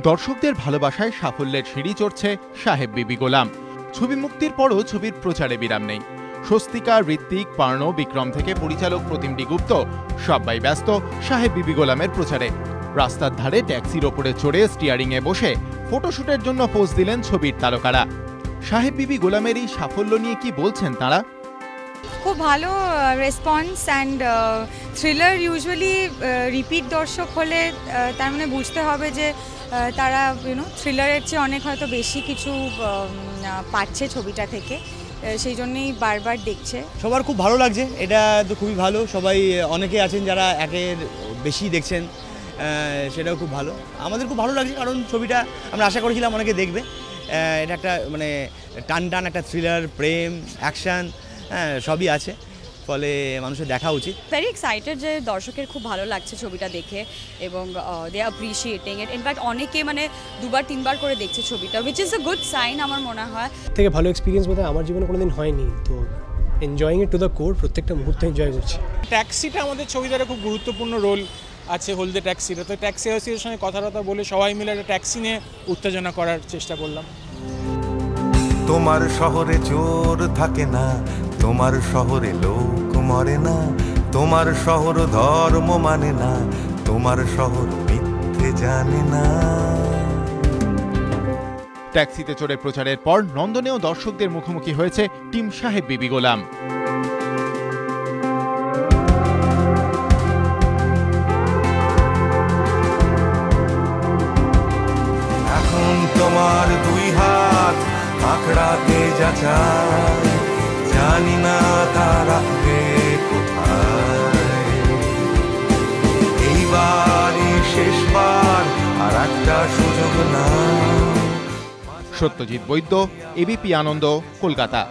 দর্শকদের ভালোবাসায় সাফল্যের সিঁড়ি চড়ছে সাহেব বিবি গোলাম। ছবি মুক্তির পরও ছবির প্রচারে বিরাম নেই। স্বস্তিকা, ঋত্বিক, পার্ণ, বিক্রম থেকে পরিচালক প্রতিমডি গুপ্ত সবাই ব্যস্ত সাহেব বিবি গোলামের প্রচারে। রাস্তার ধারে ট্যাক্সির ওপরে চড়ে স্টিয়ারিংয়ে বসে ফটোশুটের জন্য পোজ দিলেন ছবির তারকারা। সাহেব বিবি গোলামের এই সাফল্য নিয়ে কি বলছেন তাঁরা? খুব ভালো response and thriller usually repeat দর্শক হলে তার মানে বুঝতে হবে যে তারা থ্রিলারের চেয়ে অনেক হয়তো বেশি কিছু পাচ্ছে ছবিটা থেকে, সেই জন্যই বারবার দেখছে। সবার খুব ভালো লাগছে, এটা তো খুবই ভালো। সবাই অনেকে আছেন যারা একের বেশি দেখছেন, সেটাও খুব ভালো। আমাদের খুব ভালো লাগছে কারণ ছবিটা আমরা আশা করেছিলাম অনেকে দেখবে। এটা একটা মানে টান একটা থ্রিলার, প্রেম, অ্যাকশান, সবই আছে, ফলে মানুষের দেখা উচিত। ভেরি এক্সাইটেড যে দর্শকের খুব ভালো লাগছে ছবিটা দেখে এবং দে অ্যাপ্রিশিয়েটিং ইট। ইনফ্যাক্ট অনেকে মানে দুবার তিনবার করে দেখছে ছবিটা, which is a good sign আমার মনে হয়। থেকে ভালো এক্সপিরিয়েন্স বোধহয় আমার জীবনে কোনোদিন হয়নি, তো enjoying it to the core, প্রত্যেকটা মুহূর্তে এনজয় করছি। ট্যাক্সিটা আমাদের ছবিটার খুব গুরুত্বপূর্ণ রোল আছে, হলদে ট্যাক্সিটা। তো ট্যাক্সি অ্যাসোসিয়েশনের সঙ্গে কথা বলে সবাই মিলে একটা ট্যাক্সি নিয়ে উত্তেজনা করার চেষ্টা করলাম। তোমার শহরে চোর থাকে না, তোমার শহরে লোক মরে না, তোমার শহর ধর্ম মানে না, তোমার শহর মিথ্যে জানে না। ট্যাক্সিতে চড়ে প্রচারের পর নন্দনেও দর্শকদের মুখোমুখি হয়েছে টিম সাহেব বিবি গোলাম। এখন তোমার দুই হাত আঁকড়াতে যাচাই, জানি না তারা কোথায়। এইবারই শেষবার, আর একটা সুযোগ না। সত্যজিৎ বৈদ্য, এবিপি আনন্দ, কলকাতা।